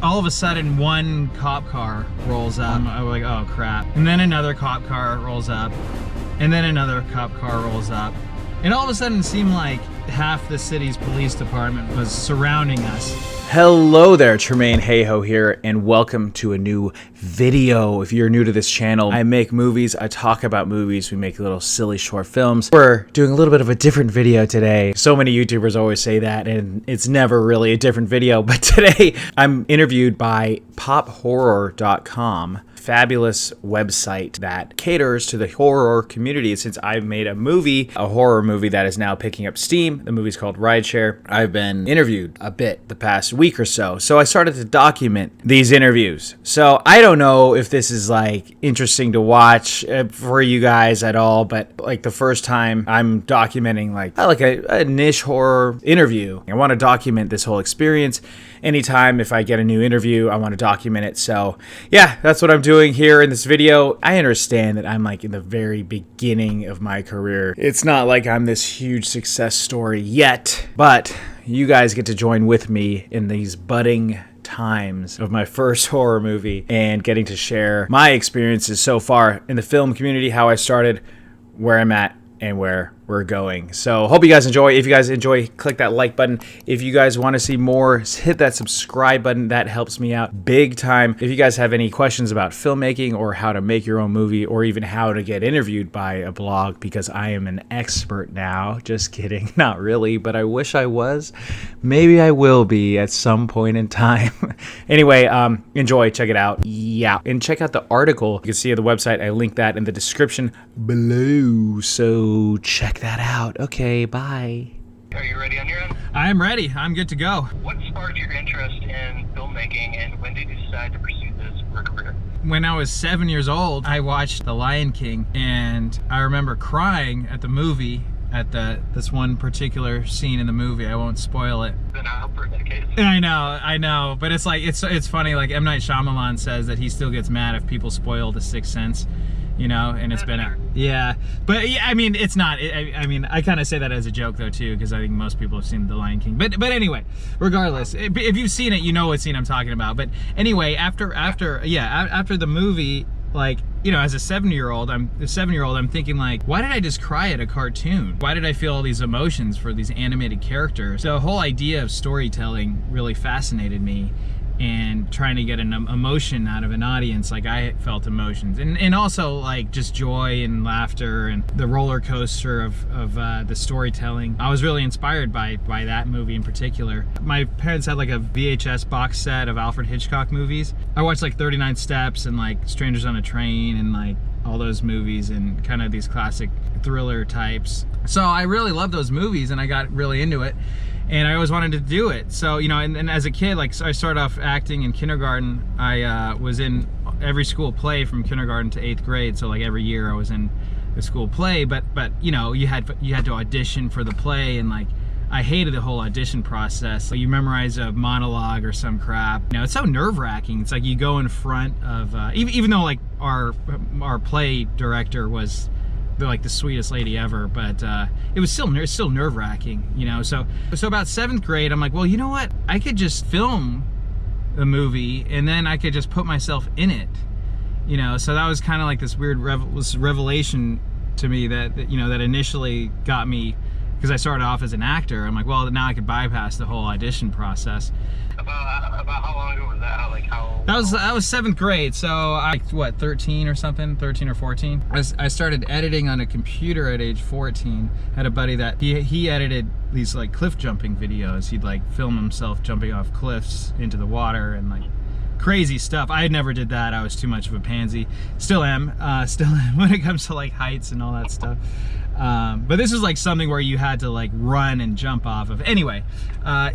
all of a sudden one cop car rolls up. I was like, oh crap. And then another cop car rolls up. And then another cop car rolls up. And all of a sudden it seemed like half the city's police department was surrounding us. Hello there, Tremain Hayhoe here, and welcome to a new video. If you're new to this channel, I make movies, I talk about movies, we make little silly short films. We're doing a little bit of a different video today. So many YouTubers always say that, and it's never really a different video, but today I'm interviewed by pophorror.com. Fabulous website that caters to the horror community. Since I've made a horror movie that is now picking up steam. The movie's called RIDESHARE. I've been interviewed a bit the past week or so. So I started to document these interviews. So I don't know if this is like interesting to watch for you guys at all, but like the first time I'm documenting like a niche horror interview. I want to document this whole experience. Anytime if I get a new interview, I want to document it. So yeah, that's what I'm doing here in this video. I understand that I'm like in the very beginning of my career. It's not like I'm this huge success story yet, but you guys get to join with me in these budding times of my first horror movie and getting to share my experiences so far in the film community, how I started, where I'm at, and where we're going. So hope you guys enjoy. If you guys enjoy, click that like button. If you guys want to see more, hit that subscribe button. That helps me out big time. If you guys have any questions about filmmaking or how to make your own movie or even how to get interviewed by a blog, because I am an expert now. Just kidding. Not really, but I wish I was. Maybe I will be at some point in time. Anyway, enjoy. Check it out. Yeah. And check out the article. You can see at the website. I link that in the description below. So check that out. Okay, bye. Are you ready on your end? I'm ready. I'm good to go. What sparked your interest in filmmaking, and when did you decide to pursue this for a career? When I was 7 years old, I watched The Lion King, and I remember crying at the movie at this one particular scene in the movie. I won't spoil it. Been out for decades. I know, but it's like it's funny. Like M. Night Shyamalan says that he still gets mad if people spoil The Sixth Sense. You know, and it's been, yeah, but yeah, I mean, it's not, I mean, I kind of say that as a joke though too, because I think most people have seen The Lion King, but anyway, regardless, if you've seen it, you know what scene I'm talking about. But anyway, after the movie, like, you know, as a 7-year-old, I'm thinking like, why did I just cry at a cartoon? Why did I feel all these emotions for these animated characters? The whole idea of storytelling really fascinated me, and trying to get an emotion out of an audience. Like, I felt emotions, and also like just joy and laughter and the roller coaster of the storytelling. I was really inspired by that movie in particular. My parents had like a VHS box set of Alfred Hitchcock movies. I watched like 39 Steps and like Strangers on a Train and like all those movies and kind of these classic thriller types. So I really loved those movies and I got really into it. And I always wanted to do it. So, you know, and as a kid, like, so I started off acting in kindergarten. I was in every school play from kindergarten to 8th grade. So like every year I was in the school play, but you know, you had to audition for the play, and like, I hated the whole audition process. So you memorize a monologue or some crap. You know, it's so nerve-wracking. It's like you go in front of, even though like our play director was like the sweetest lady ever, but it was still nerve-wracking, you know. So about 7th grade, I'm like, well, you know what, I could just film the movie and then I could just put myself in it, you know. So that was kind of like this weird revelation to me that you know, that initially got me, because I started off as an actor. I'm like, well, now I could bypass the whole audition process. About how long ago was that? Like how? That was 7th grade. So I, what, 13 or something, 13 or 14. I started editing on a computer at age 14. Had a buddy that he edited these like cliff jumping videos. He'd like film himself jumping off cliffs into the water and like crazy stuff. I never did that. I was too much of a pansy. Still am when it comes to like heights and all that stuff. But this is like something where you had to like run and jump off of. Anyway,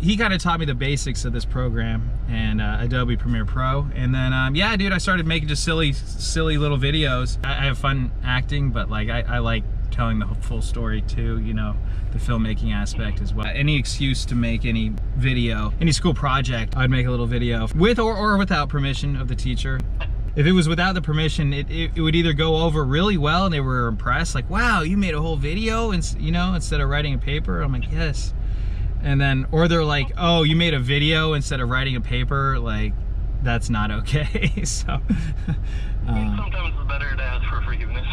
he kind of taught me the basics of this program and Adobe Premiere Pro. And then, yeah, dude, I started making just silly little videos. I have fun acting, but like I like telling the full story too, you know, the filmmaking aspect as well. Any excuse to make any video, any school project, I'd make a little video with or without permission of the teacher. If it was without the permission, it would either go over really well and they were impressed, like, wow, you made a whole video, and you know, instead of writing a paper. I'm like, yes. And then, or they're like, oh, you made a video instead of writing a paper, like, that's not okay. So Sometimes it's better to ask for forgiveness.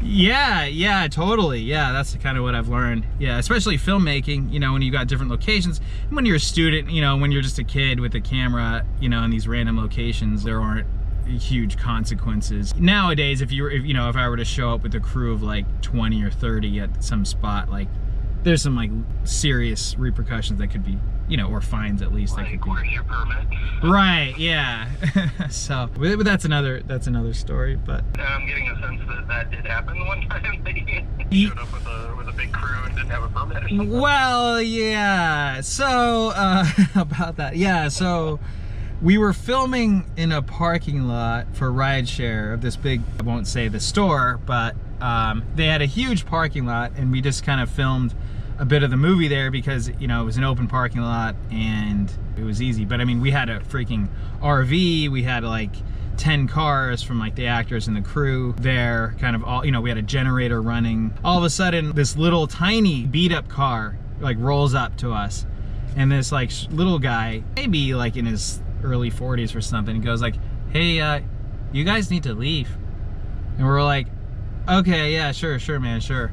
yeah, totally. Yeah, that's kind of what I've learned. Yeah, especially filmmaking, you know, when you've got different locations. And when you're a student, you know, when you're just a kid with a camera, you know, in these random locations, there aren't huge consequences. Nowadays, if I were to show up with a crew of like 20 or 30 at some spot, like there's some like serious repercussions that could be, you know, or fines at least. Like, that could be. where's your permit? Right, yeah. So, but that's another story, but. And I'm getting a sense that that did happen one time. They showed up with a big crew and didn't have a permit or something. Well, yeah. So, about that. Yeah, so we were filming in a parking lot for RIDESHARE of this big, I won't say the store, but they had a huge parking lot, and we just kind of filmed a bit of the movie there because, you know, it was an open parking lot and it was easy. But I mean, we had a freaking RV, we had like 10 cars from like the actors and the crew there, kind of all, you know, we had a generator running. All of a sudden, this little tiny beat up car like rolls up to us, and this like little guy, maybe like in his early 40s or something, goes like, "Hey, you guys need to leave." And we're like, "Okay, yeah, sure, man, sure."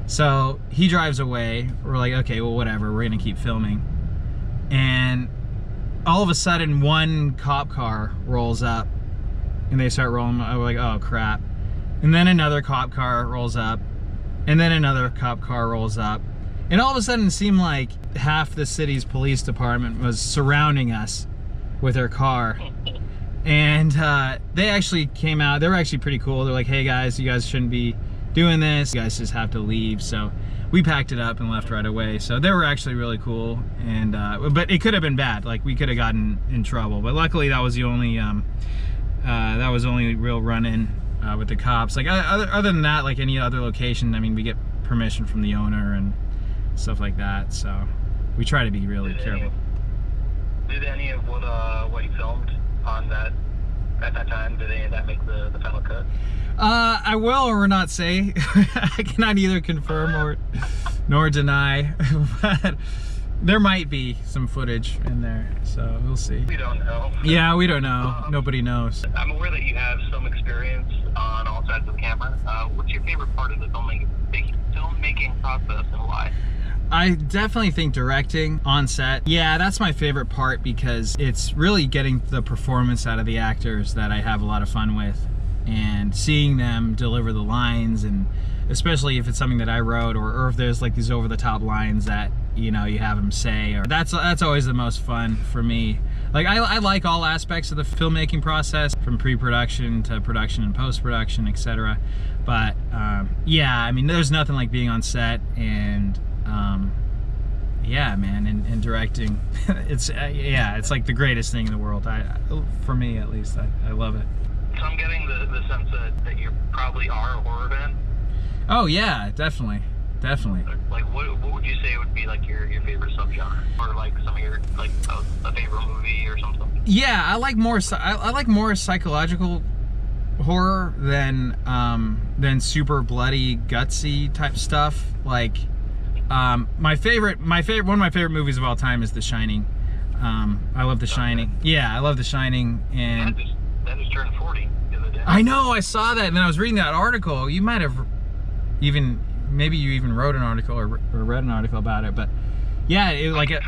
So he drives away. We're like, okay, well, whatever, we're gonna keep filming. And all of a sudden, one cop car rolls up and they start rolling. We're like, oh crap. And then another cop car rolls up, and then another cop car rolls up. And all of a sudden, it seemed like half the city's police department was surrounding us with their car. And they actually came out. They were actually pretty cool. They're like, hey guys, you guys shouldn't be doing this. You guys just have to leave. So we packed it up and left right away. So they were actually really cool. And but it could have been bad. Like we could have gotten in trouble. But luckily that was the only real run-in with the cops. Like other than that, like any other location, I mean, we get permission from the owner and stuff like that. So we try to be really careful. Did any of what you filmed on that at that time, did any of that make the final cut? I will or not say. I cannot either confirm or nor deny, but there might be some footage in there, so we'll see. We don't know. Yeah, we don't know. Nobody knows. I'm aware that you have some experience on all sides of the camera. What's your favorite part of the filmmaking process and why? I definitely think directing on set. Yeah, that's my favorite part because it's really getting the performance out of the actors that I have a lot of fun with, and seeing them deliver the lines, and especially if it's something that I wrote, or if there's like these over-the-top lines that, you know, you have them say, or that's always the most fun for me. Like I like all aspects of the filmmaking process, from pre-production to production and post-production, etc. But yeah, I mean, there's nothing like being on set and yeah, man, and directing. It's yeah, it's like the greatest thing in the world. For me at least, I love it. So I'm getting the sense that you probably are a horror fan. Oh yeah, definitely. Like what would you say would be like your favorite subgenre, or like some of your like a favorite movie or something? Yeah, I like more psychological horror than super bloody gutsy type stuff. Like one of my favorite movies of all time is The Shining. I love The Shining. Yeah, I love The Shining. And that just turned 40 the other day. I know, I saw that, and then I was reading that article. You might have maybe you even wrote an article or read an article about it, but yeah, it was like an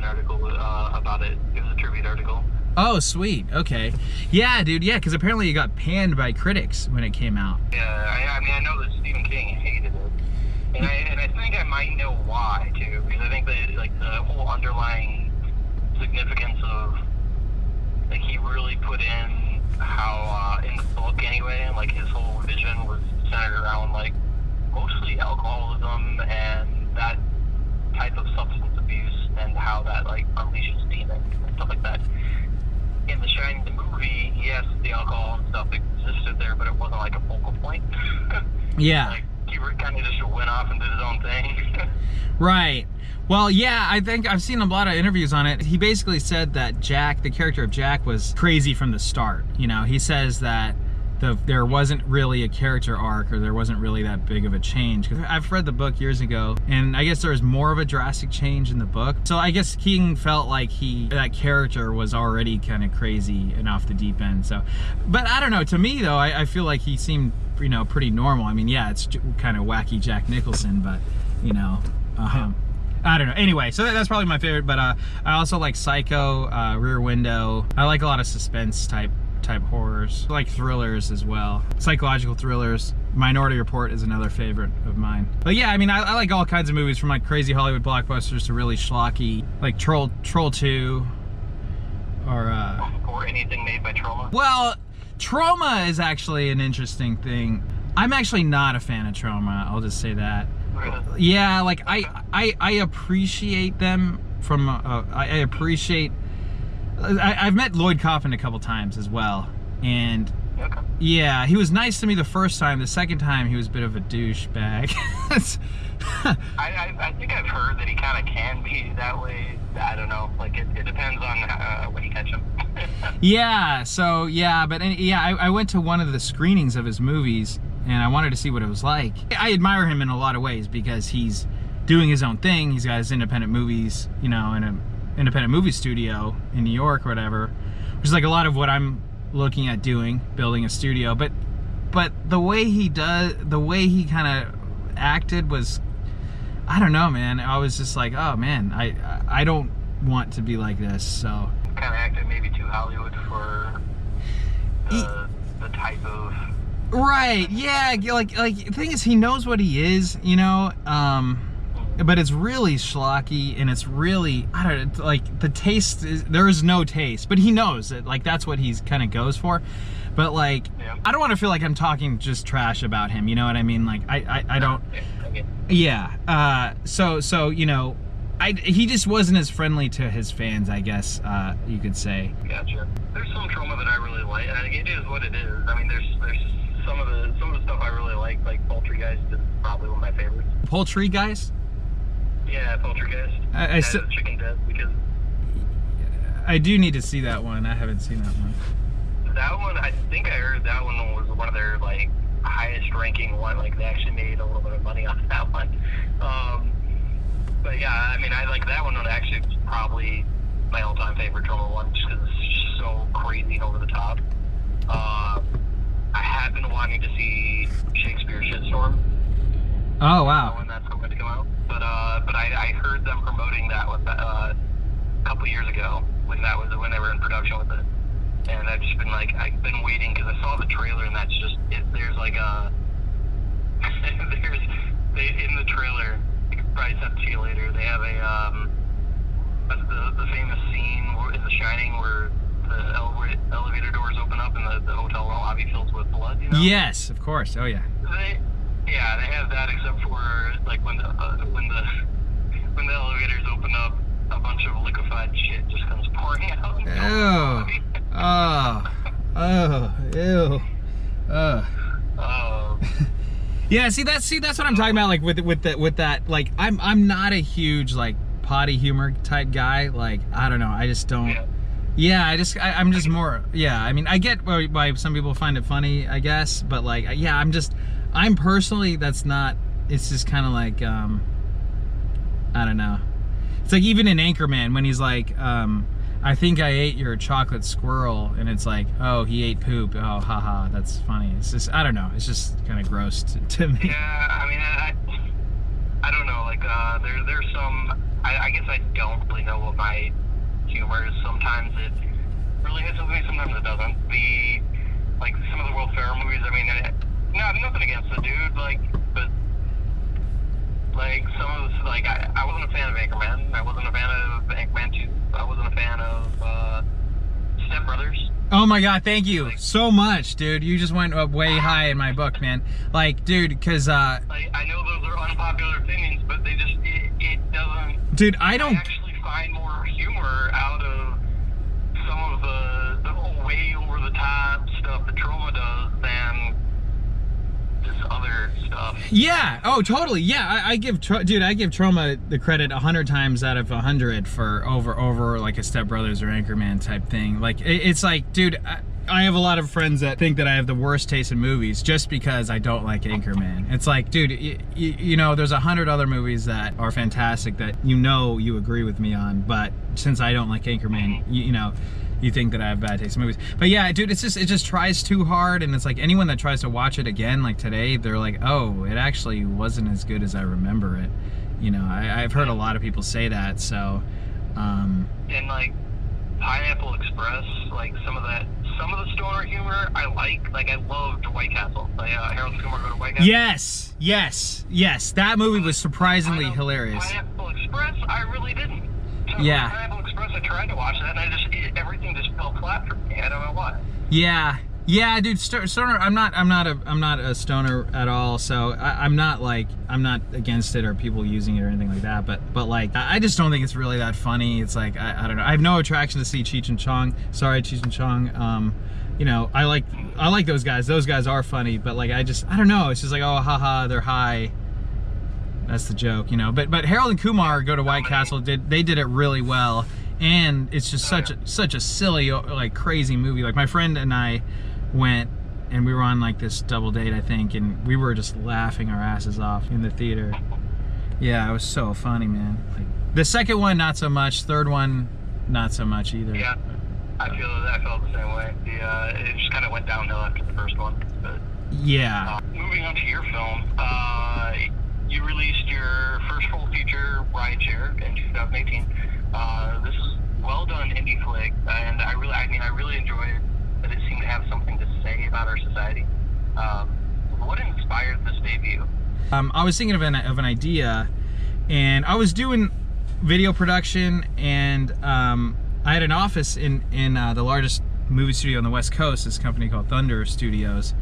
article about it. It was a tribute article. Oh, sweet. Okay. Yeah, dude. Yeah, because apparently it got panned by critics when it came out. Yeah, I mean, I know that Stephen King hated it, and I think I might know why too, because I think that like the whole underlying significance of, like, he really put in how in the book anyway, like his whole vision was centered around like mostly alcoholism and that type of substance abuse, and how that like unleashes demons and stuff like that. In The Shining, the movie, yes, the alcohol and stuff existed there, but it wasn't like a focal point. Yeah. Like, he kind of just went off and did his own thing. Right. Well, yeah, I think I've seen a lot of interviews on it. He basically said that Jack, the character of Jack, was crazy from the start. You know, he says that there wasn't really a character arc, or there wasn't really that big of a change. 'Cause I've read the book years ago, and I guess there was more of a drastic change in the book. So I guess King felt like that character was already kind of crazy and off the deep end. So, but I don't know. To me though, I feel like he seemed, you know, pretty normal. I mean, yeah, it's kind of wacky Jack Nicholson, but you know, I don't know. Anyway, so that's probably my favorite. But I also like Psycho, Rear Window. I like a lot of suspense type horrors. I like thrillers as well, psychological thrillers. Minority Report is another favorite of mine. But yeah, I mean, I like all kinds of movies, from like crazy Hollywood blockbusters to really schlocky, like Troll 2, or anything made by Troma. Well, Troma is actually an interesting thing. I'm actually not a fan of Troma, I'll just say that. Really? Yeah, like I appreciate them from I appreciate. I've met Lloyd Kaufman a couple times as well, and Okay. yeah, he was nice to me the first time. The second time, he was a bit of a douchebag. I think I've heard that he kind of can be that way. I don't know. Like it depends on when you catch him. Yeah. So yeah, but yeah, I went to one of the screenings of his movies, and I wanted to see what it was like. I admire him in a lot of ways because he's doing his own thing. He's got his independent movies, you know, in an independent movie studio in New York or whatever, which is like a lot of what I'm looking at doing, building a studio. But the way he kind of acted was, I don't know, man. I was just like, oh man, I don't want to be like this. So Kind of acted maybe too Hollywood for the type of. right, yeah, like the thing is, he knows what he is, you know. But it's really schlocky, and it's really, I don't know, like the taste there is no taste, but he knows it, like that's what he's kind of goes for. But like, Yeah. I don't want to feel like I'm talking just trash about him, you know what I mean? Like I don't, Okay. yeah. So you know, he just wasn't as friendly to his fans, I guess you could say. Gotcha. There's some Troma that I really like. It is what it is. I mean, there's some of the stuff I really like Poultrygeist is probably one of my favorites. Poultry Guys? Yeah, Poultrygeist. I still, Chicken Death, because I do need to see that one. I haven't seen that one. that one, I think I heard that one was one of their like highest ranking one. Like they actually made a little bit of money off that one. But yeah, I mean, I like that one. Actually, was probably my all-time favorite Troma one, just because it's so crazy and over the top. I have been wanting to see Shakespeare Shitstorm. Oh wow. When that's going to come out, but I heard them promoting that with a couple years ago when they were in production with it, and I've just been like, I've been waiting because I saw the trailer, and that's just it. There's like a in the trailer, I could probably send it to you later. They have the famous scene in The Shining where the elevator doors open up and the hotel lobby fills with blood. You know? Yes, of course. Oh yeah. They have that, except for like when the elevators open up, a bunch of liquefied shit just comes pouring out. Ew. Oh. Yeah, see that's what I'm talking about. Like with that. Like I'm not a huge like potty humor type guy. Like I don't know. I just don't. Yeah, I'm just more. Yeah, I mean I get why some people find it funny, I guess, but like yeah, I'm personally, that's not, it's just kind of like, I don't know. It's like even in Anchorman when he's like, I think I ate your chocolate squirrel, and it's like, oh, he ate poop. Oh, haha, that's funny. It's just, I don't know. It's just kind of gross to me. Yeah, I mean, I don't know. Like, there's some, I guess I don't really know what my humor is. Sometimes it really hits with me, sometimes it doesn't. Like some of the Will Ferrell movies, I mean, no, nothing against the dude, like, but like some of the, like I wasn't a fan of Anchorman. I wasn't a fan of Anchorman 2. I wasn't a fan of Step Brothers. Oh my God, thank you so much, dude. You just went up way high in my book, man. Like, dude, because like, I know those are unpopular opinions, but they just it doesn't. Dude, I don't actually find more humor out of some of the way over the top stuff that Troma does than this other stuff. Yeah. Oh, totally. Yeah. I give Troma the credit 100 times out of 100 for over like a Step Brothers or Anchorman type thing. Like it's like, dude, I have a lot of friends that think that I have the worst taste in movies just because I don't like Anchorman. It's like, dude, you know, there's 100 other movies that are fantastic that you agree with me on, but since I don't like Anchorman, you know, you think that I have bad taste in movies. But yeah, dude, it just tries too hard, and it's like anyone that tries to watch it again, like today, they're like, oh, it actually wasn't as good as I remember it. You know, I've heard a lot of people say that, so. And like Pineapple Express, like some of the stoner humor I like. Like I loved White Castle. Like Harold and Kumar Go to White Castle. Yes. That movie was surprisingly hilarious. Pineapple Express, I really didn't. So Yeah. Pineapple Express, I tried to watch that, and everything just fell flat for me. I don't know why. Yeah, dude. Stoner. I'm not a stoner at all. So I'm not against it or people using it or anything like that. But like, I just don't think it's really that funny. It's like I don't know. I have no attraction to see Cheech and Chong. Sorry, Cheech and Chong. You know, I like those guys. Those guys are funny. But like, I don't know. It's just like, oh, haha, they're high. That's the joke, you know. But Harold and Kumar Go to White Castle did it really well. And it's just such a silly, like, crazy movie. Like, my friend and I went, and we were on like this double date, I think, and we were just laughing our asses off in the theater. Yeah, it was so funny, man. Like, the second one, not so much. Third one, not so much either. Yeah, I felt the same way. It just kind of went downhill after the first one. But yeah. Moving on to your film, you released your first full feature, RIDESHARE, in 2018. This is well done indie flick, and I really enjoyed it. That it seemed to have something to say about our society. What inspired this debut? I was thinking of an idea, and I was doing video production, and I had an office in the largest movie studio on the West Coast, this company called Thunder Studios,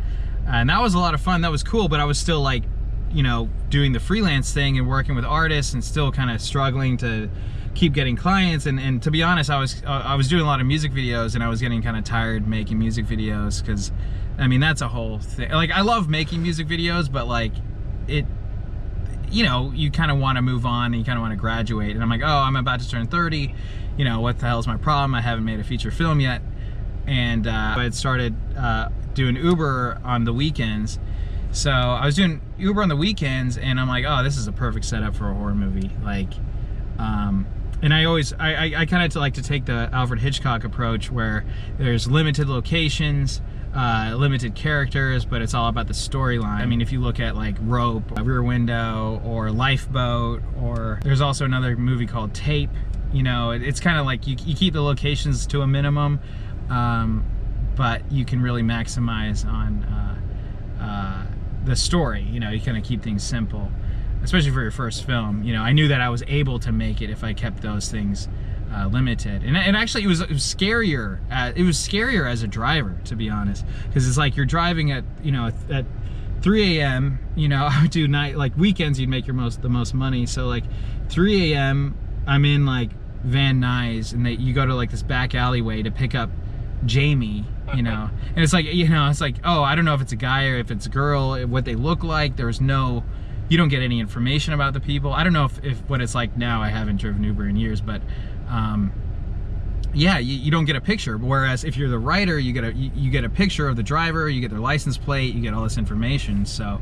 and that was a lot of fun. That was cool, but I was still like, you know, doing the freelance thing and working with artists and still kind of struggling to keep getting clients, and to be honest, I was doing a lot of music videos, and I was getting kind of tired making music videos, because I mean, that's a whole thing. Like, I love making music videos, but like, it, you know, you kind of want to move on and you kind of want to graduate, and I'm like, oh, I'm about to turn 30, you know, what the hell's my problem? I haven't made a feature film yet. And I had started doing Uber on the weekends. So I was doing Uber on the weekends, and I'm like, oh, this is a perfect setup for a horror movie. Like, and I kind of like to take the Alfred Hitchcock approach, where there's limited locations, limited characters, but it's all about the storyline. I mean, if you look at like Rope, Rear Window, or Lifeboat, or there's also another movie called Tape, you know, it's kind of like you keep the locations to a minimum, but you can really maximize on the story. You know, you kind of keep things simple, especially for your first film. You know, I knew that I was able to make it if I kept those things limited, and actually it was scarier. It was scarier as a driver, to be honest, because it's like you're driving at, you know, at 3 a.m. You know, I would do night, like weekends, you'd make the most money. So like 3 a.m. I'm in like Van Nuys, and you go to like this back alleyway to pick up Jamie, you know, and it's like, you know, it's like, oh, I don't know if it's a guy or if it's a girl, what they look like. There's no, you don't get any information about the people. I don't know if what it's like now. I haven't driven Uber in years, but yeah, you don't get a picture. Whereas if you're the writer, you get a picture of the driver, you get their license plate, you get all this information. So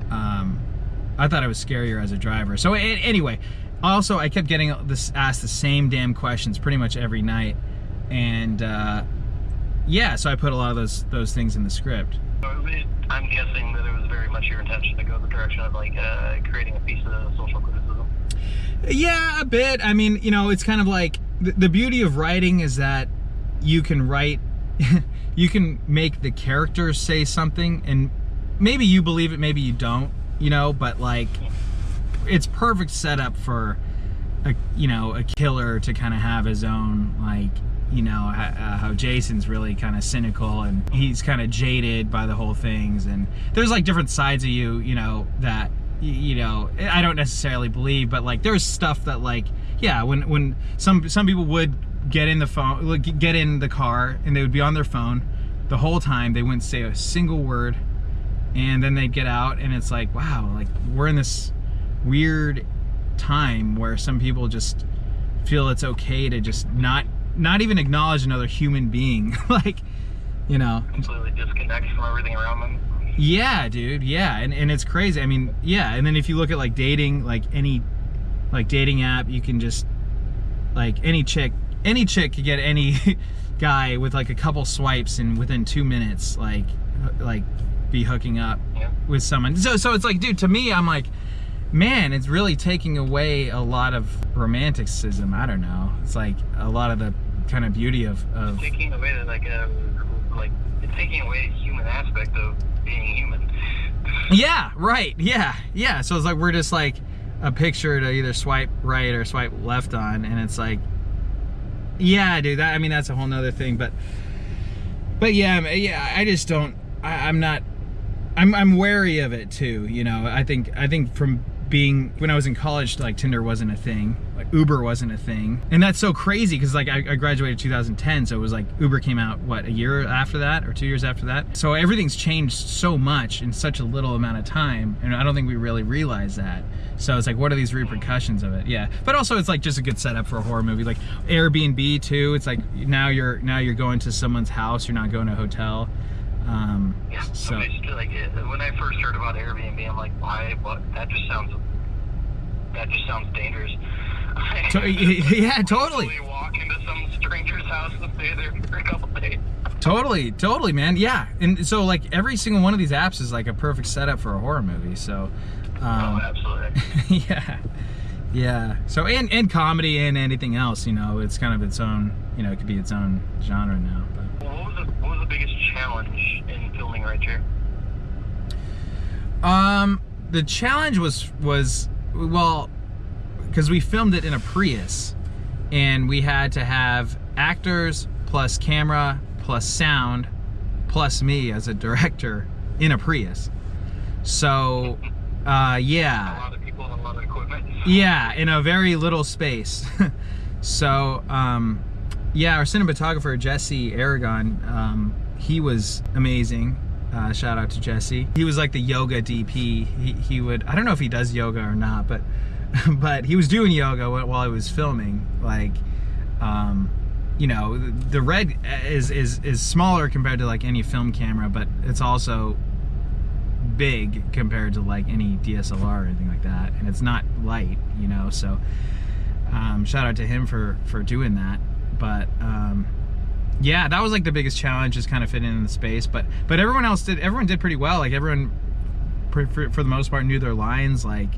I thought it was scarier as a driver. So anyway, also I kept getting asked the same damn questions pretty much every night, and yeah, so I put a lot of those things in the script. I'm guessing that it was very much your intention to go the direction of like creating a piece of social criticism. Yeah, a bit. I mean, you know, it's kind of like the beauty of writing is that you can write, you can make the characters say something, and maybe you believe it, maybe you don't, you know, but like, it's perfect setup for a, you know, a killer to kind of have his own, like, you know, how Jason's really kind of cynical, and he's kind of jaded by the whole things, and there's like different sides of you, you know, that, you know, I don't necessarily believe, but like there's stuff that, like, yeah, when some people would get in the car, and they would be on their phone the whole time, they wouldn't say a single word, and then they'd get out, and it's like, wow, like we're in this weird time where some people just feel it's okay to just not even acknowledge another human being. Like, you know. Completely disconnect from everything around them. Yeah, dude. Yeah, and it's crazy. I mean, yeah. And then if you look at like dating, like any like dating app, you can just like any chick could get any guy with like a couple swipes and within 2 minutes like be hooking up with someone. So it's like, dude, to me, I'm like, man, it's really taking away a lot of romanticism. I don't know. It's like a lot of the kind of beauty of taking away it's taking away the human aspect of being human. Yeah, right. Yeah. So it's like we're just like a picture to either swipe right or swipe left on, and it's like, yeah, dude. I mean, that's a whole nother thing. But yeah. I just don't. I'm wary of it too. You know, I think from being when I was in college, like Tinder wasn't a thing, like Uber wasn't a thing, and that's so crazy because like I graduated 2010, so it was like Uber came out what, a year after that or 2 years after that. So everything's changed so much in such a little amount of time, and I don't think we really realize that. So it's like, what are these repercussions of it? Yeah, but also it's like just a good setup for a horror movie, like Airbnb too. It's like now you're going to someone's house, you're not going to a hotel. So like when I first heard about Airbnb, I'm like, why? What? That just sounds dangerous. Yeah, totally. Walk into some stranger's house and stay there for a couple days. Totally, man. Yeah, and so like every single one of these apps is like a perfect setup for a horror movie. So, oh, absolutely. yeah. So and comedy and anything else, you know, it's kind of its own. You know, it could be its own genre now. But. Well, what was the biggest challenge in filming Right Here? The challenge was well, because we filmed it in a Prius, and we had to have actors plus camera plus sound plus me as a director in a Prius. So, yeah. A lot of people and a lot of equipment. Yeah, in a very little space. So, yeah, our cinematographer, Jesse Aragon, he was amazing. Shout out to Jesse. He was like the yoga DP. He would, I don't know if he does yoga or not, but he was doing yoga while I was filming. Like, you know, the Red is smaller compared to like any film camera, but it's also big compared to like any DSLR or anything like that, and it's not light, you know. So shout out to him for doing that. But yeah, that was like the biggest challenge, is kind of fitting in the space. But everyone did pretty well. Like everyone, for the most part, knew their lines. Like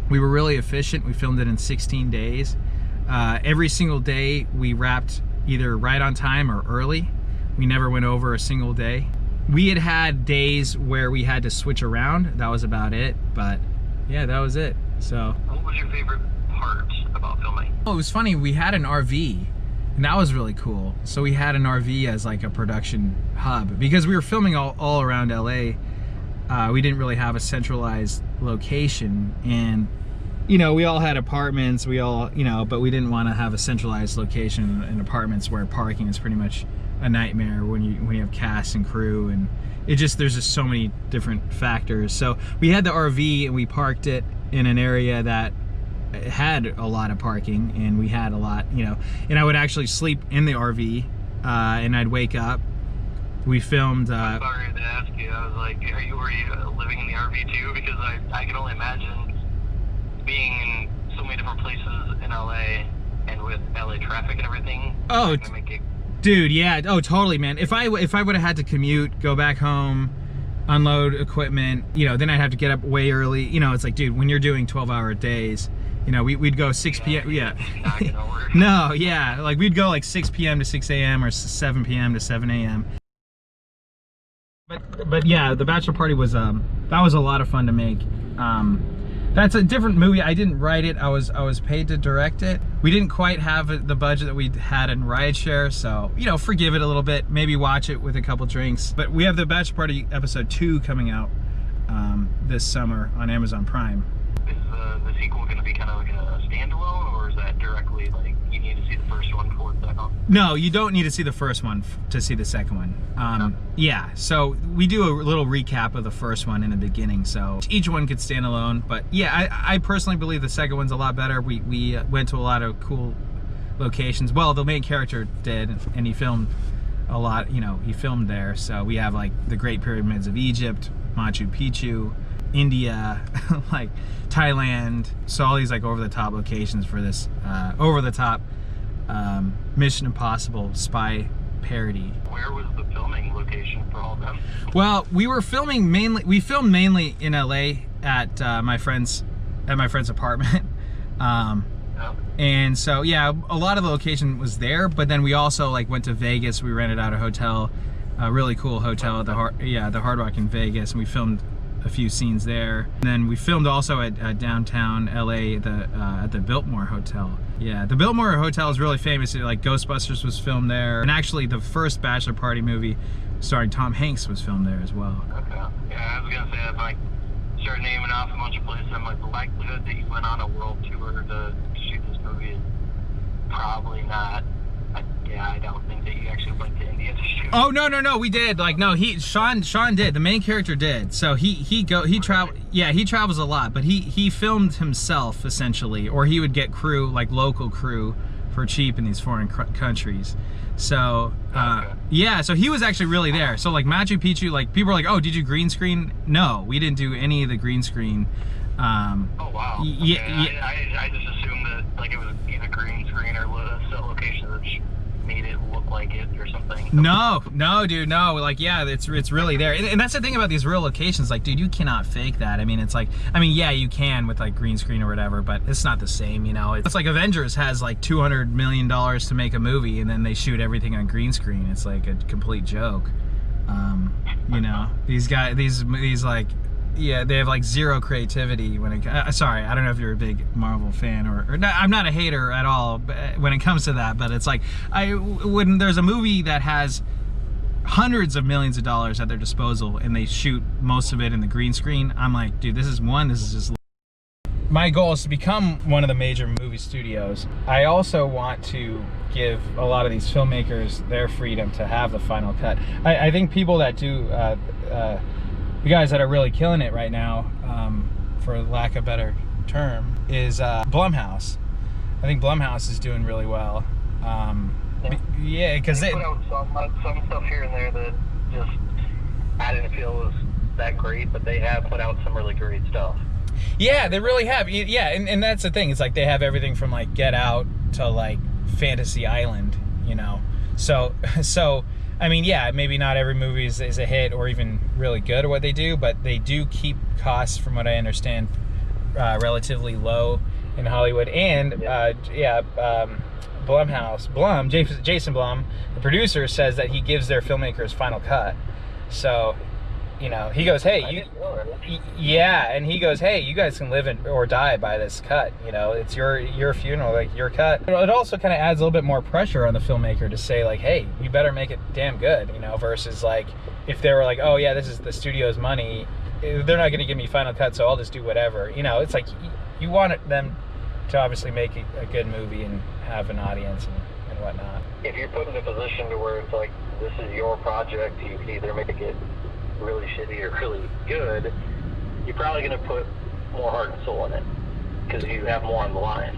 we were really efficient. We filmed it in 16 days. Every single day we wrapped either right on time or early. We never went over a single day. We had days where we had to switch around. That was about it. But yeah, that was it. So. What was your favorite part about filming? Oh, it was funny. We had an RV. And that was really cool. So we had an RV as like a production hub because we were filming all around LA. We didn't really have a centralized location, and you know, we all had apartments. We all, you know, but we didn't want to have a centralized location in apartments where parking is pretty much a nightmare when you have cast and crew, and there's just so many different factors. So we had the RV and we parked it in an area that had a lot of parking, and we had a lot, you know, and I would actually sleep in the RV, and I'd wake up. We filmed. I'm sorry to ask you. I was like, were you living in the RV too? Because I can only imagine being in so many different places in LA, and with LA traffic and everything. Oh, dude, yeah. Oh, totally, man. If I would have had to commute, go back home, unload equipment, you know, then I'd have to get up way early. You know, it's like, dude, when you're doing 12-hour days. You know, we'd go 6 p.m. Yeah. No, yeah. Like we'd go like 6 p.m. to 6 a.m. or 7 p.m. to 7 a.m. But yeah, the Bachelor Party was that was a lot of fun to make. That's a different movie. I didn't write it. I was paid to direct it. We didn't quite have the budget that we had in RIDESHARE, so you know, forgive it a little bit. Maybe watch it with a couple drinks. But we have the Bachelor Party episode 2 coming out this summer on Amazon Prime. Is the sequel going to be kind of like a standalone, or is that directly like you need to see the first one before the second one? No, you don't need to see the first one to see the second one. Yeah, so we do a little recap of the first one in the beginning, so each one could stand alone. But yeah, I personally believe the second one's a lot better. We went to a lot of cool locations. Well, the main character did, and he filmed a lot, you know, he filmed there. So we have like the Great Pyramids of Egypt, Machu Picchu, India, like Thailand. So all these like over the top locations for this over the top Mission Impossible spy parody. Where was the filming location for all of them? Well, we filmed mainly in LA at my friend's apartment. And so yeah, a lot of the location was there, but then we also like went to Vegas. We rented out a hotel, a really cool hotel at the Hard Rock in Vegas, and we filmed a few scenes there. And then we filmed also at downtown LA at the Biltmore Hotel. Yeah, the Biltmore Hotel is really famous. Like Ghostbusters was filmed there, and actually the first Bachelor Party movie starring Tom Hanks was filmed there as well. Okay. Yeah, I was gonna say if I start naming off a bunch of places, I'm like, the likelihood that you went on a world tour to shoot this movie is probably not. I don't think that you actually went to India to shoot. Oh no, we did. Like no, Sean did. The main character did. So he travels a lot, but he filmed himself essentially, or he would get crew, like local crew, for cheap in these foreign countries. So yeah, so he was actually really there. So like Machu Picchu, like people were like, oh, did you green screen? No, we didn't do any of the green screen. Oh wow. Yeah, I just assumed that like it was either green screen or set location that made it look like it or something. No, dude, no. Like, yeah, it's really there, and that's the thing about these real locations. Like, dude, you cannot fake that. I mean, it's like, yeah, you can with like green screen or whatever, but it's not the same, you know. It's like Avengers has like $200 million to make a movie, and then they shoot everything on green screen. It's like a complete joke. You know, these guys, these like. Yeah, they have like zero creativity when it. Sorry, I don't know if you're a big Marvel fan or no, I'm not a hater at all when it comes to that. But it's like when there's a movie that has hundreds of millions of dollars at their disposal and they shoot most of it in the green screen, I'm like, dude, this is just. My goal is to become one of the major movie studios. I also want to give a lot of these filmmakers their freedom to have the final cut. I think people that do. The guys that are really killing it right now, for lack of a better term, is Blumhouse. I think Blumhouse is doing really well. Yeah, because they put out some stuff here and there that just I didn't feel was that great, but they have put out some really great stuff. Yeah, they really have. Yeah, and that's the thing. It's like they have everything from like Get Out to like Fantasy Island, you know. So. I mean, yeah, maybe not every movie is a hit or even really good at what they do, but they do keep costs, from what I understand, relatively low in Hollywood. And Jason Blum, the producer, says that he gives their filmmakers final cut. So, you know, he goes, hey, and he goes, hey, you guys can live or die by this cut. You know, it's your funeral, like your cut. It also kind of adds a little bit more pressure on the filmmaker to say like, hey, you better make it damn good, you know, versus like if they were like, oh yeah, this is the studio's money, they're not going to give me final cut, so I'll just do whatever. You know, it's like you want them to obviously make a good movie and have an audience and whatnot. If you're put in a position to where it's like, this is your project, you can either make it really shitty or really good, you're probably going to put more heart and soul in it because you have more on the line.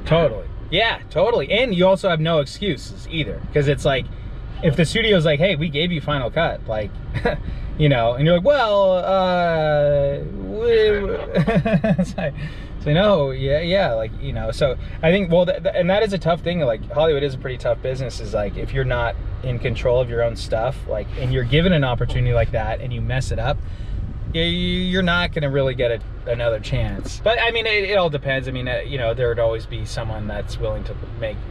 Totally. Yeah, totally. And you also have no excuses either, because it's like if the studio's like, hey, we gave you final cut, like you know, and you're like, well, it's like, so no, yeah, like, you know. So I think, well, and that is a tough thing. Like Hollywood is a pretty tough business. Is like if you're not in control of your own stuff, like, and you're given an opportunity like that and you mess it up, you're not going to really get another chance. But I mean, it all depends. I mean, you know, there would always be someone that's willing to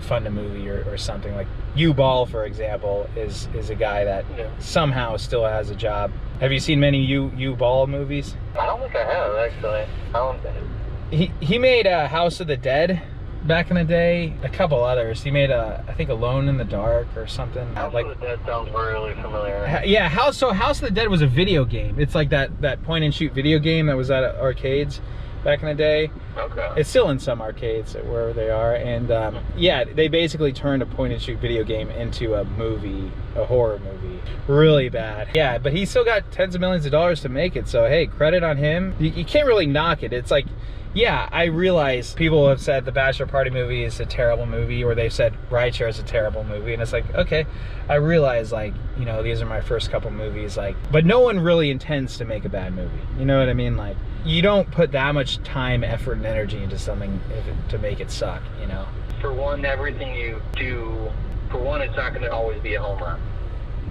fund a movie or something. Like U-Ball, for example, is a guy that somehow still has a job. Have you seen many U-Ball movies? I don't think I have, actually. He made House of the Dead back in the day, a couple others. He made I think Alone in the Dark or something. House of the Dead sounds really familiar. Yeah, House of the Dead was a video game. It's like that point and shoot video game that was at arcades back in the day. Okay. It's still in some arcades wherever they are, and yeah, they basically turned a point and shoot video game into a movie, a horror movie. Really bad. Yeah, but he still got tens of millions of dollars to make it, so hey, credit on him. You can't really knock it. It's like, yeah, I realize people have said the Bachelor Party movie is a terrible movie, or they've said RIDESHARE is a terrible movie, and it's like, okay, I realize, like, you know, these are my first couple movies, like, but no one really intends to make a bad movie. You know what I mean? Like, you don't put that much time, effort, and energy into something to make it suck, you know? For one, everything you do, for one, it's not going to always be a home run.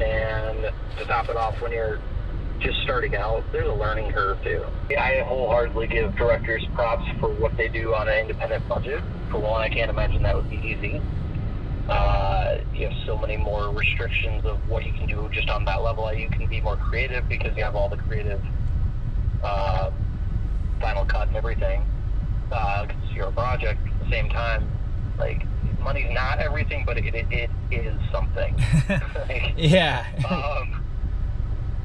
And to top it off, when you're just starting out, there's a learning curve too. I wholeheartedly give directors props for what they do on an independent budget. For one, I can't imagine that would be easy. You have so many more restrictions of what you can do just on that level. You can be more creative because you have all the creative final cut and everything. Because it's your project. At the same time, like, money's not everything, but it is something. Like, yeah.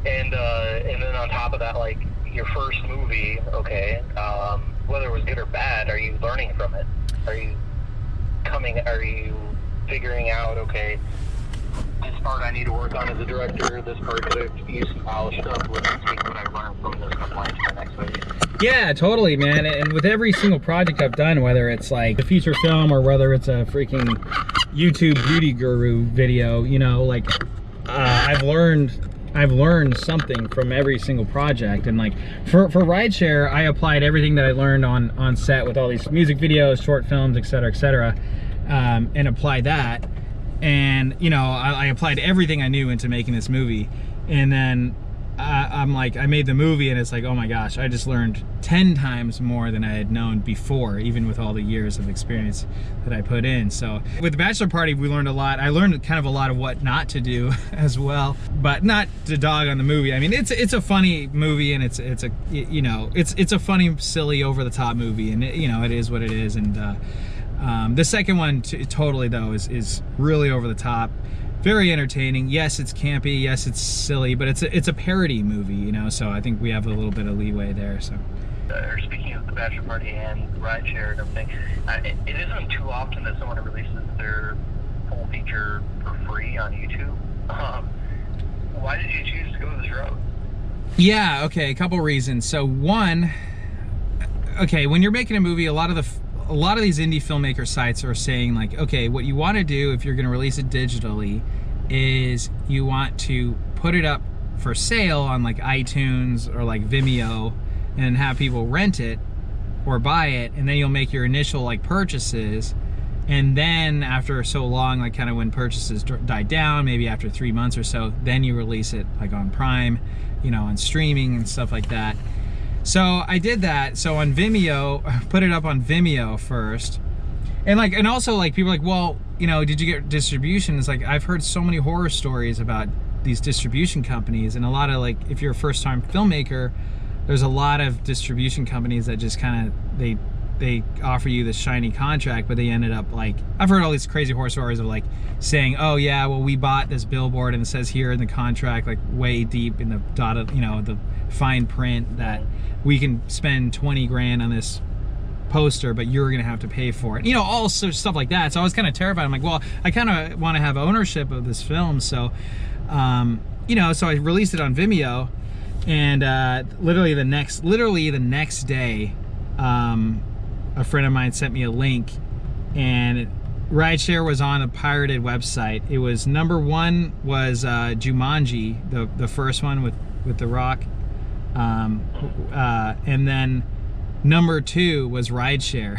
And then on top of that, like, your first movie, okay, whether it was good or bad, are you learning from it? Are you figuring out, okay, this part I need to work on as a director, this part could have used some polished up, let's take what I learned from this and apply it to my next movie. Yeah, totally, man. And with every single project I've done, whether it's like a feature film or whether it's a freaking YouTube beauty guru video, you know, like, I've learned something from every single project. And like for RIDESHARE, I applied everything that I learned on set with all these music videos, short films, etc., and applied that. And, you know, I applied everything I knew into making this movie. And then I'm like, I made the movie and it's like, oh my gosh, I just learned 10 times more than I had known before, even with all the years of experience that I put in. So with the Bachelor Party, we learned a lot. I learned kind of a lot of what not to do as well, but not to dog on the movie. I mean, it's a funny movie, and it's a funny, silly, over the top movie, and you know, it is what it is. And the second one totally though is really over the top. Very entertaining. Yes, it's campy. Yes, it's silly, but it's a parody movie, you know. So I think we have a little bit of leeway there. So. Speaking of the Bachelor Party and RIDESHARE and everything, it isn't too often that someone releases their full feature for free on YouTube. Why did you choose to go this route? Yeah. Okay. A couple reasons. So one, okay, when you're making a movie, a lot of these indie filmmaker sites are saying, like, okay, what you want to do if you're going to release it digitally is you want to put it up for sale on like iTunes or like Vimeo and have people rent it or buy it, and then you'll make your initial like purchases, and then after so long, like kind of when purchases die down, maybe after 3 months or so, then you release it like on Prime, you know, on streaming and stuff like that. So I did that. So on Vimeo, put it up on Vimeo first. And also like people are like, well, you know, did you get distribution? It's like, I've heard so many horror stories about these distribution companies, and a lot of, like, if you're a first time filmmaker, there's a lot of distribution companies that just kind of, they offer you this shiny contract, but they ended up like, I've heard all these crazy horror stories of like saying, oh yeah, well, we bought this billboard and it says here in the contract, like way deep in the dotted, you know, the fine print, that we can spend 20 grand on this poster, but you're gonna have to pay for it, you know, all sorts of stuff like that. So I was kind of terrified. I'm like, well, I kind of want to have ownership of this film. So you know, so I released it on Vimeo, and literally the next day, a friend of mine sent me a link, and RIDESHARE was on a pirated website. It was #1 was Jumanji, the first one with The Rock, and then #2 was RIDESHARE.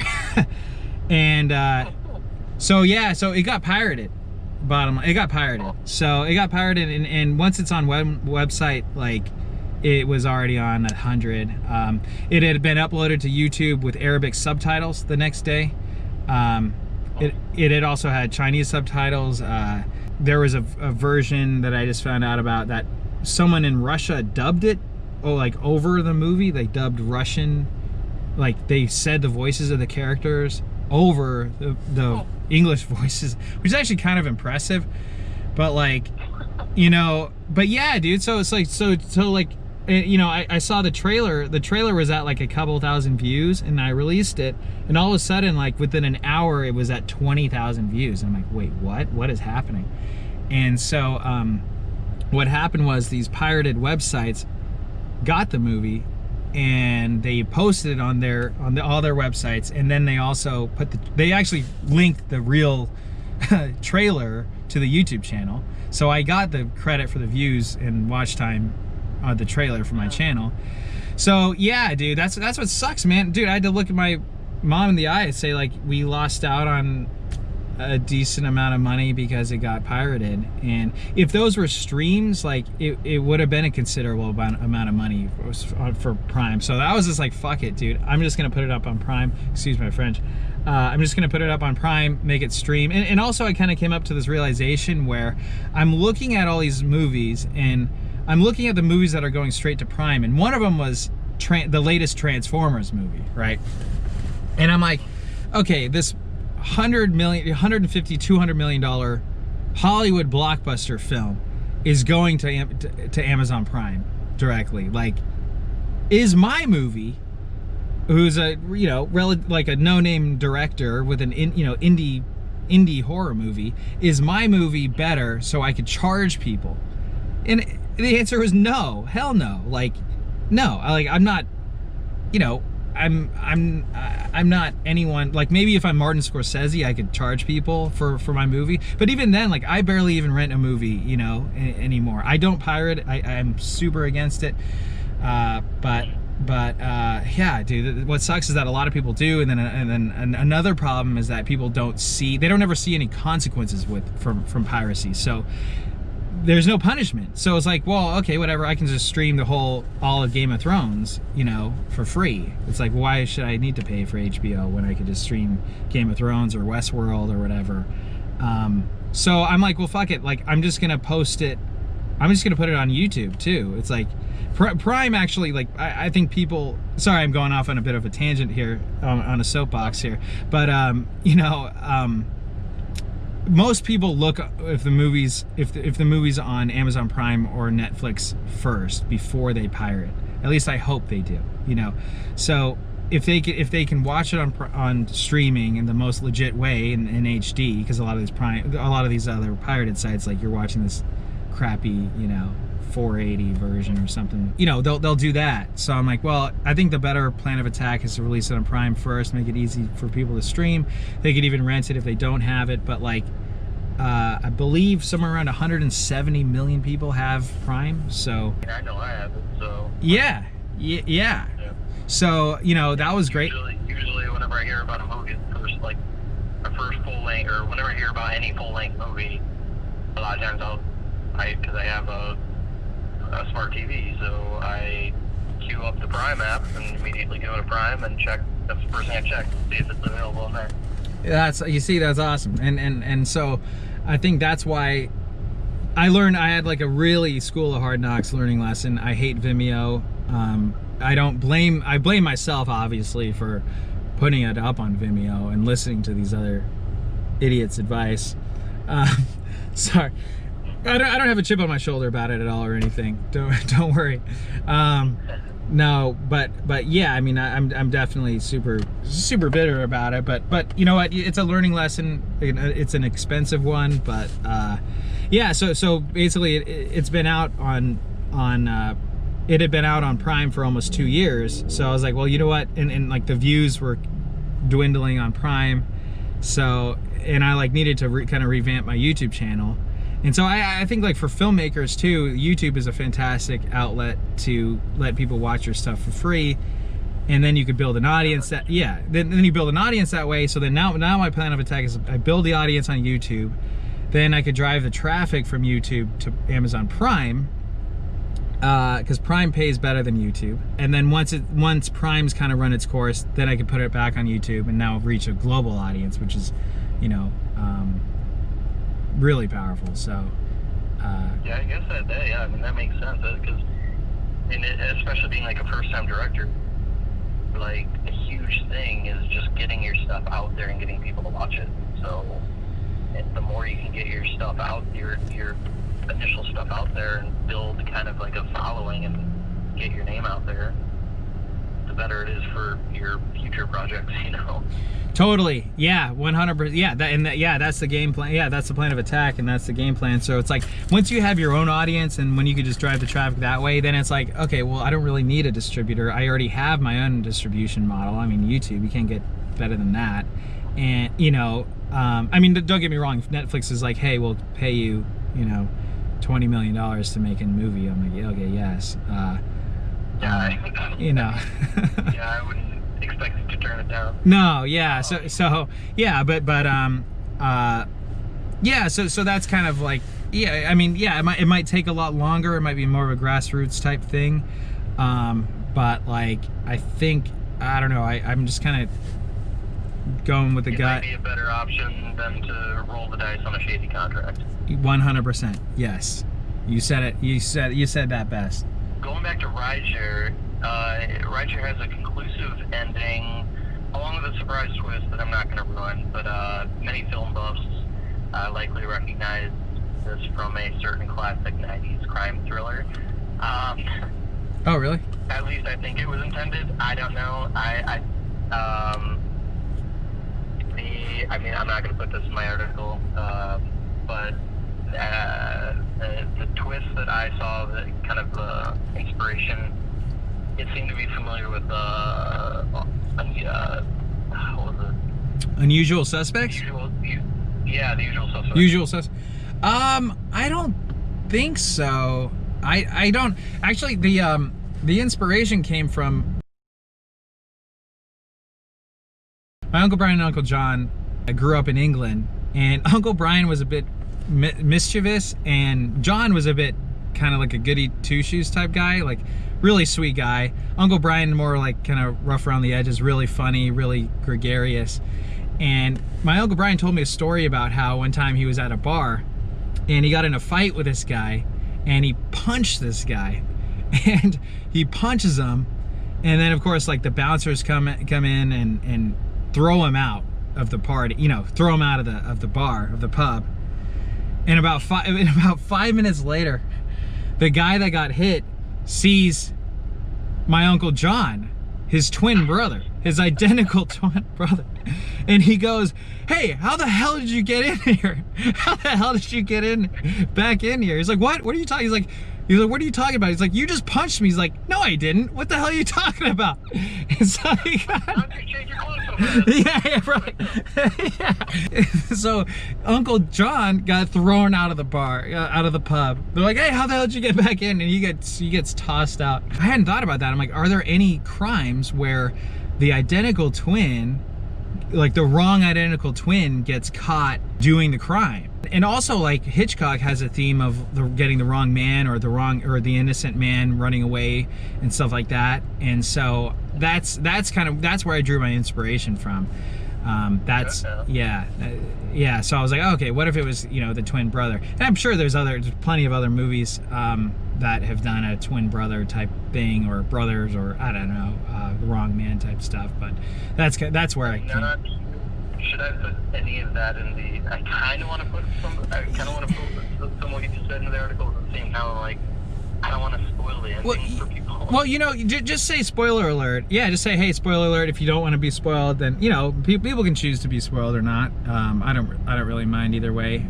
And so yeah, so it got pirated. It got pirated. So it got pirated, and once it's on website, like, it was already on 100. It had been uploaded to YouTube with Arabic subtitles the next day. It had also had Chinese subtitles. There was a version that I just found out about that someone in Russia dubbed it, like over the movie. They dubbed Russian, like they said the voices of the characters over the English voices, which is actually kind of impressive. But like, you know, but yeah, dude. So it's like, so like, you know, I saw the trailer. The trailer was at like a couple thousand views, and I released it, and all of a sudden, like within an hour, it was at 20,000 views. I'm like, wait, what is happening? And so what happened was these pirated websites got the movie, and they posted it on all their websites, and then they also they actually linked the real trailer to the YouTube channel. So I got the credit for the views and watch time on the trailer for my channel. So yeah, dude, that's what sucks, man. Dude, I had to look at my mom in the eye and say, like, we lost out on a decent amount of money because it got pirated. And if those were streams, like, it would have been a considerable amount of money for Prime. So I was just like, fuck it, dude, I'm just gonna put it up on Prime. Excuse my French. I'm just gonna put it up on Prime, make it stream. And also I kind of came up to this realization where I'm looking at all these movies, and I'm looking at the movies that are going straight to Prime, and one of them was the latest Transformers movie, right? And I'm like, okay, this $150, $200 million Hollywood blockbuster film is going to Amazon Prime directly. Like, is my movie, who's a, you know, like a no-name director with an indie horror movie, is my movie better so I could charge people? And the answer was no, hell no. Like, no, I'm not, you know, I'm not anyone. Like, maybe if I'm Martin Scorsese, I could charge people for my movie. But even then, like, I barely even rent a movie, you know, anymore. I don't pirate. I'm super against it. But yeah, dude, what sucks is that a lot of people do, and then another problem is that people don't ever see any consequences from piracy. So there's no punishment. So it's like, well, okay, whatever, I can just stream all of Game of Thrones, you know, for free. It's like, why should I need to pay for HBO when I could just stream Game of Thrones or Westworld or whatever? So I'm like, well, fuck it. Like, I'm just gonna post it. I'm just gonna put it on YouTube too. It's like, Prime actually, like, I think people, sorry, I'm going off on a bit of a tangent here, on a soapbox here, but you know, most people look if the movie's on Amazon Prime or Netflix first before they pirate. At least I hope they do, you know. So if they can watch it on streaming in the most legit way in HD, because a lot of these other pirated sites, like, you're watching this crappy, you know, 480 version or something, you know, they'll do that. So I'm like, well, I think the better plan of attack is to release it on Prime first, make it easy for people to stream. They could even rent it if they don't have it. But, like, I believe somewhere around 170 million people have Prime. So I know I have it. So yeah. So, you know, that was great. Usually whenever I hear about a movie, a first full length, or whenever I hear about any full length movie, a lot of times because I have a smart TV, so I queue up the Prime app and immediately go to Prime and check. That's the first thing I check, see if it's available in there. That's awesome. And so I think that's why I had like a really School of Hard Knocks learning lesson. I hate Vimeo. I blame myself, obviously, for putting it up on Vimeo and listening to these other idiots' advice. Sorry. I don't have a chip on my shoulder about it at all or anything. Don't worry. No, but yeah, I mean, I'm definitely super bitter about it. But you know what? It's a learning lesson. It's an expensive one, but yeah. So basically, it's been out on it had been out on Prime for almost 2 years. So I was like, well, you know what? And like, the views were dwindling on Prime. So, and I, like, needed to kind of revamp my YouTube channel. And so I think, like, for filmmakers too, YouTube is a fantastic outlet to let people watch your stuff for free, and then you could build an audience then you build an audience that way. So then now my plan of attack is I build the audience on YouTube, then I could drive the traffic from YouTube to Amazon Prime, because Prime pays better than YouTube. And then once Prime's kind of run its course, then I could put it back on YouTube and now reach a global audience, which is, you know, really powerful. So yeah, I guess I mean, that makes sense, because especially being like a first-time director, like, a huge thing is just getting your stuff out there and getting people to watch it. So the more you can get your stuff out, your initial stuff out there, and build kind of like a following and get your name out there, the better it is for your future projects, you know. Totally. Yeah, 100%. Yeah, that's the game plan. Yeah, that's the plan of attack, and that's the game plan. So it's like, once you have your own audience and when you could just drive the traffic that way, then it's like, okay, well, I don't really need a distributor. I already have my own distribution model. I mean, YouTube, you can't get better than that. And, you know, I mean, don't get me wrong. If Netflix is like, hey, we'll pay you, you know, $20 million to make a movie, I'm like, okay, yes. You know. Yeah, I wouldn't expect to turn it down. No, yeah. So yeah, but yeah. So that's kind of like, yeah. I mean, yeah. It might take a lot longer. It might be more of a grassroots type thing. But like, I think, I don't know. I'm just kind of going with the gut. It might be a better option than to roll the dice on a shady contract. 100%. Yes. You said it. You said that best. Going back to RIDESHARE, RIDESHARE has a conclusive ending, along with a surprise twist that I'm not going to ruin, but many film buffs likely recognize this from a certain classic 90s crime thriller. Oh, really? At least I think it was intended. I don't know. I mean, I'm not going to put this in my article, but the twist that I saw, the kind of the inspiration, it seemed to be familiar with what was it? Unusual Suspects? Yeah, The Usual Suspects. Usual Suspects. I don't think so. I don't actually. The inspiration came from my Uncle Brian and Uncle John. I grew up in England, and Uncle Brian was a bit mischievous, and John was a bit kind of like a goody two-shoes type guy, like really sweet guy. Uncle Brian more like kind of rough around the edges, really funny, really gregarious. And my Uncle Brian told me a story about how one time he was at a bar and he got in a fight with this guy, and he punched this guy, and he punches him, and then of course like the bouncers come in and throw him out of the party, you know, throw him out of the bar, of the pub. And about 5 minutes later, the guy that got hit sees my Uncle John, his twin brother, his identical twin brother. And he goes, hey, how the hell did you get in here? How the hell did you get back in here? He's like, what are you talking? He's like, what are you talking about? He's like, you just punched me. He's like, no, I didn't. What the hell are you talking about? It's like, yeah, right. Yeah. So Uncle John got thrown out of the bar, out of the pub. They're like, hey, how the hell did you get back in? And he gets tossed out. I hadn't thought about that. I'm like, are there any crimes where the identical twin, like the wrong identical twin, gets caught doing the crime? And also, like, Hitchcock has a theme of getting the wrong man or the innocent man running away and stuff like that. And so that's where I drew my inspiration from. Yeah. So I was like, okay, what if it was, you know, the twin brother? And I'm sure there's plenty of other movies that have done a twin brother type thing, or brothers, or I don't know, the wrong man type stuff. But that's where I came. Should I put any of that in the? I kind of want to put some of what you just said into the article. At the same time, like, I don't want to spoil the ending for people. Well, you know, just say spoiler alert. Yeah, just say, hey, spoiler alert. If you don't want to be spoiled, then, you know, people can choose to be spoiled or not. I don't really mind either way,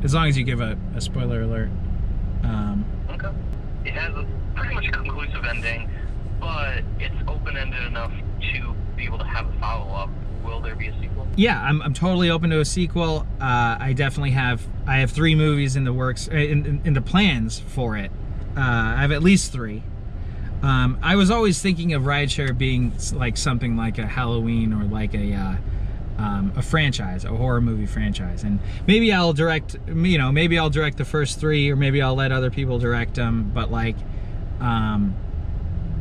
as long as you give a spoiler alert. Okay. It has a pretty much conclusive ending, but it's open-ended enough to be able to have a follow-up. Will there be a sequel? Yeah, I'm totally open to a sequel. I definitely have. I have 3 movies in the works, in the plans for it. I have at least 3. I was always thinking of RIDESHARE being like something like a Halloween, or like a franchise, a horror movie franchise, and maybe I'll direct. You know, maybe I'll direct the first 3, or maybe I'll let other people direct them. But like,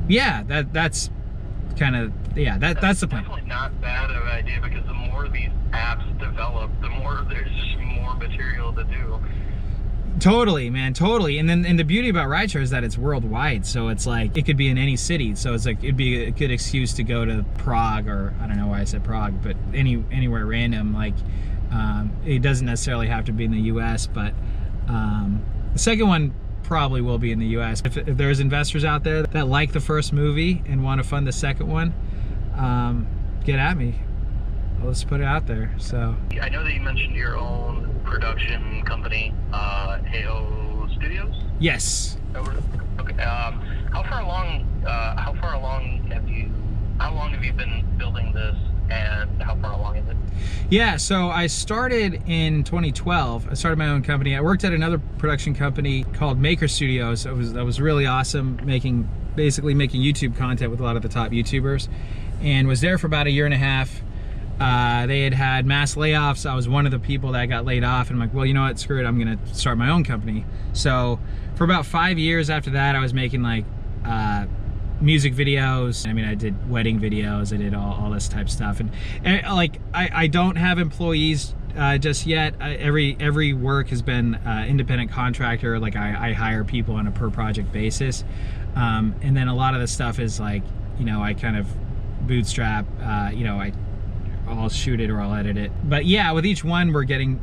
yeah, that's kind of, yeah, that's the plan. Definitely not bad of an idea, because the more these apps develop, the more there's just more material to do. Totally, man, totally. And then, and the beauty about RIDESHARE is that it's worldwide, so it's like it could be in any city. So it's like it'd be a good excuse to go to Prague, or I don't know why I said Prague, but anywhere random. Like, it doesn't necessarily have to be in the U.S. But the second one, probably will be in the US. If there's investors out there that like the first movie and want to fund the second one, get at me. Let's put it out there. So I know that you mentioned your own production company, Hayhoe Studios. yes. Okay. How long have you been building this, and how far along is it? Yeah, so I started in 2012. I started my own company. I worked at another production company called Maker Studios. That was really awesome, basically making YouTube content with a lot of the top YouTubers, and was there for about a year and a half. They had mass layoffs. I was one of the people that got laid off, and I'm like, well, you know what, screw it, I'm gonna start my own company. So for about 5 years after that, I was making like music videos. I mean, I did wedding videos, I did all this type of stuff, and like I don't have employees just yet. Every work has been independent contractor. Like I hire people on a per project basis, and then a lot of the stuff is like, you know, I kind of bootstrap. You know, I'll shoot it or I'll edit it. But yeah, with each one we're getting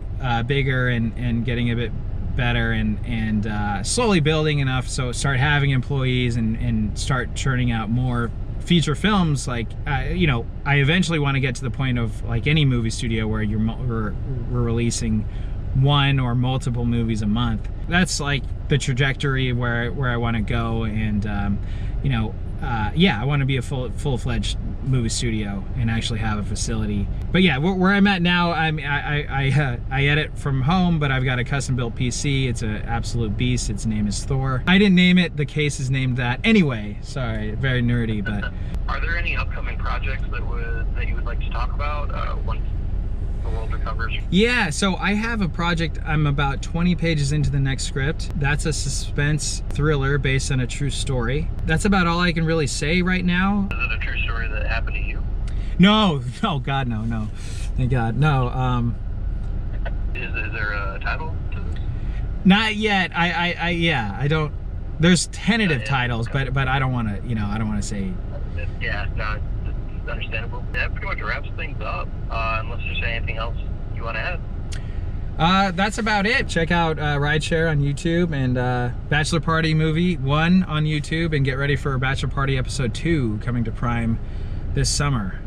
bigger and getting a bit better and slowly building enough so start having employees and start churning out more feature films. Like you know, I eventually want to get to the point of like any movie studio where we're releasing one or multiple movies a month. That's like the trajectory where I want to go, and you know, yeah, I want to be a full-fledged movie studio and actually have a facility. But yeah, where I'm at now, I edit from home, but I've got a custom-built PC. It's an absolute beast. Its name is Thor. I didn't name it. The case is named that. Anyway, sorry, very nerdy, but... Are there any upcoming projects that you would like to talk about once the world recovers? Yeah, so I have a project. I'm about 20 pages into the next script. That's a suspense thriller based on a true story. That's about all I can really say right now. Is it a true story that happened to you? No, God, no. Thank God, no. Is there a title to this? Not yet. I don't. There's tentative titles, okay. but I don't want to. You know, I don't want to say. Yeah, no, it's understandable. That pretty much wraps things up. Unless there's anything else you want to add. That's about it. Check out RIDESHARE on YouTube and Bachelor Party Movie 1 on YouTube, and get ready for Bachelor Party Episode 2 coming to Prime this summer.